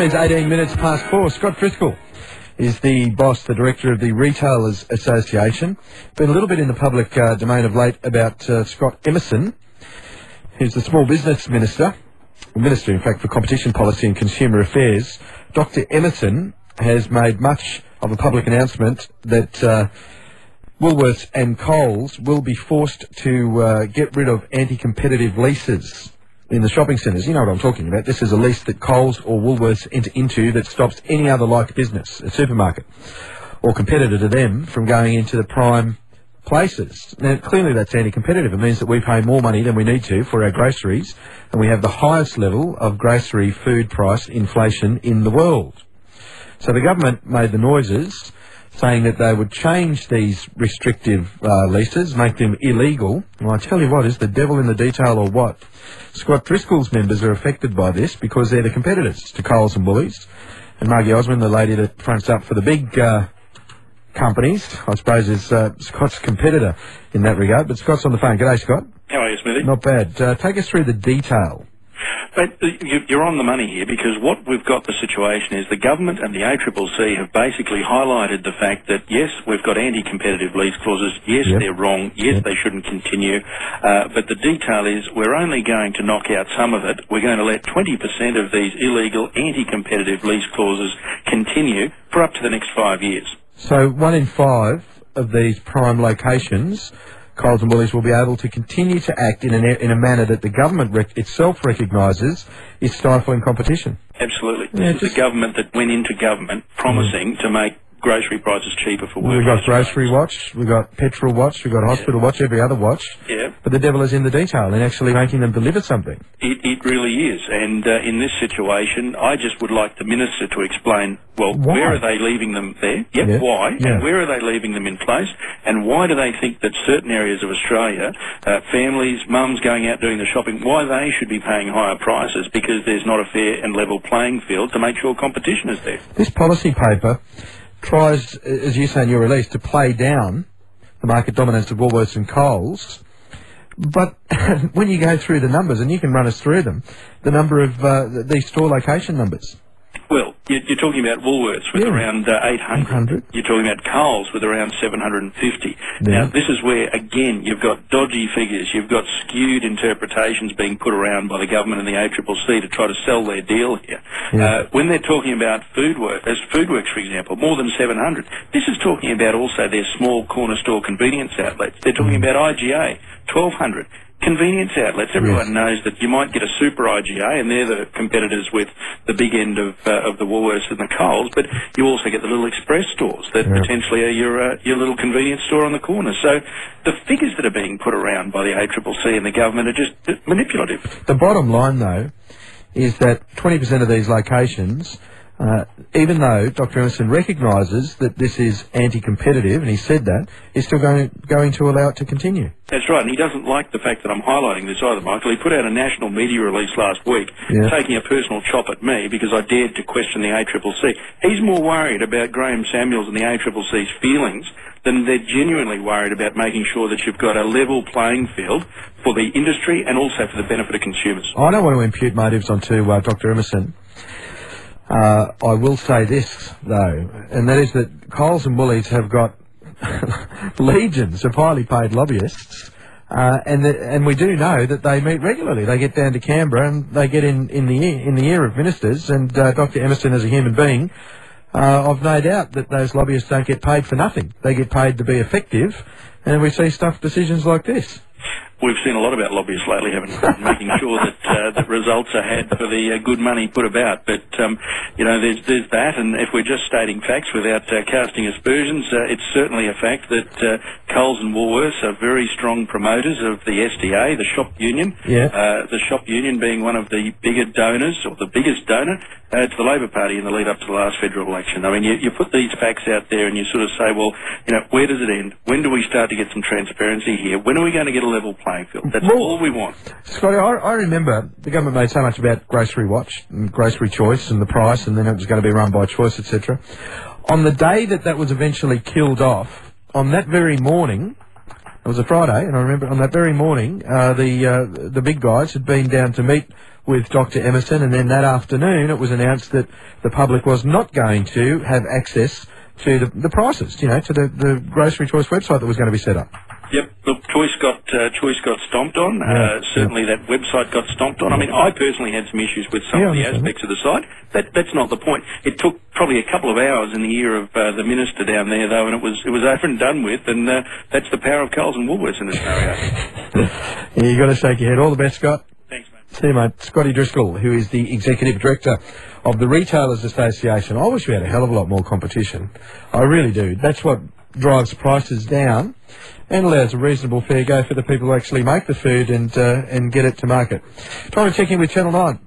It's 18 minutes past 4. Scott Driscoll is the boss, the director of the Retailers Association. Been a little bit in the public domain of late about Scott Emerson, who's the small business minister, in fact, for competition policy and consumer affairs. Dr. Emerson has made much of a public announcement that Woolworths and Coles will be forced to get rid of anti-competitive leases in the shopping centres. You know what I'm talking about. This is a lease that Coles or Woolworths enter into that stops any other like business, a supermarket or competitor to them, from going into the prime places. Now, clearly that's anti-competitive. It means that we pay more money than we need to for our groceries, and we have the highest level of grocery food price inflation in the world. So the government made the noises, saying that they would change these restrictive leases, make them illegal. Well, I tell you what, is the devil in the detail or what? Scott Driscoll's members are affected by this because they're the competitors to Coles and Woolies. And Margie Osmond, the lady that fronts up for the big companies, I suppose is Scott's competitor in that regard. But Scott's on the phone. G'day, Scott. How are you, Smithy? Not bad. Take us through the detail. But you're on the money here, because what we've got the situation is the government and the ACCC have basically highlighted the fact that, yes, we've got anti-competitive lease clauses, yes, they're wrong, yes, they shouldn't continue, but the detail is we're only going to knock out some of it. We're going to let 20% of these illegal anti-competitive lease clauses continue for up to the next 5 years. So 1 in 5 of these prime locations, Coles and Woolies, will be able to continue to act in a manner that the government itself recognises is stifling competition. Absolutely. This is the government that went into government promising to make grocery prices cheaper for workers. We've got Grocery Watch, we've got Petrol Watch, we've got Hospital Watch, every other watch. Yeah. But the devil is in the detail in actually making them deliver something. It really is. And in this situation, I just would like the Minister to explain, well, why? Where are they leaving them there? Why? Yeah. And where are they leaving them in place? And why do they think that certain areas of Australia, families, mums going out doing the shopping, why they should be paying higher prices? Because there's not a fair and level playing field to make sure competition is there. This policy paper tries, as you say in your release, to play down the market dominance of Woolworths and Coles. But when you go through the numbers, and you can run us through them, the number of these store location numbers. Well, you're talking about Woolworths with around 800. You're talking about Coles with around 750. Now, this is where, again, you've got dodgy figures. You've got skewed interpretations being put around by the government and the ACCC to try to sell their deal here. When they're talking about Foodworks, for example, more than 700, this is talking about also their small corner store convenience outlets. They're talking about IGA, 1,200. Convenience outlets. Everyone knows that you might get a super IGA, and they're the competitors with the big end of the Woolworths and the Coles, but you also get the little express stores that potentially are your little convenience store on the corner. So the figures that are being put around by the ACCC and the government are just manipulative. The bottom line, though, is that 20% of these locations, even though Dr. Emerson recognises that this is anti-competitive, and he said that, is still going to allow it to continue. That's right, and he doesn't like the fact that I'm highlighting this either, Michael. He put out a national media release last week, taking a personal chop at me because I dared to question the ACCC. He's more worried about Graham Samuels and the ACCC's feelings than they're genuinely worried about making sure that you've got a level playing field for the industry and also for the benefit of consumers. I don't want to impute motives onto Dr. Emerson. I will say this, though, and that is that Coles and Woolies have got legions of highly paid lobbyists, and we do know that they meet regularly. They get down to Canberra and they get in the ear of ministers, and Dr. Emerson, as a human being, I've no doubt that those lobbyists don't get paid for nothing. They get paid to be effective, and we see decisions like this. We've seen a lot about lobbyists lately, haven't we? Making sure that results are had for the good money put about. But, you know, there's that, and if we're just stating facts without casting aspersions, it's certainly a fact that Coles and Woolworths are very strong promoters of the SDA, the shop union. The shop union being one of the bigger donors, or the biggest donor, to the Labor Party in the lead up to the last federal election. I mean, you put these facts out there and you sort of say, well, you know, where does it end? When do we start to get some transparency here? When are we going to get a level playing field? That's all we want. Scotty, I remember the government made so much about Grocery Watch and Grocery Choice and the price, and then it was going to be run by Choice, etc. On the day that was eventually killed off, on that very morning, It was a Friday, and I remember on that very morning, the big guys had been down to meet with Dr. Emerson, and then that afternoon it was announced that the public was not going to have access to the prices, to the Grocery Choice website that was going to be set up. Yep. Look, Choice got stomped on. Certainly that website got stomped on. I mean, I personally had some issues with some of the aspects of the site. That's not the point. It took probably a couple of hours in the ear of the minister down there, though, and it was over and done with. And that's the power of Coles and Woolworths in this scenario. Yeah, you got to shake your head. All the best, Scott. Thanks, mate. See you, mate. Scotty Driscoll, who is the Executive Director of the Retailers Association. I wish we had a hell of a lot more competition. I really do. That's what drives prices down and allows a reasonable fair go for the people who actually make the food and get it to market. Time to check in with Channel 9.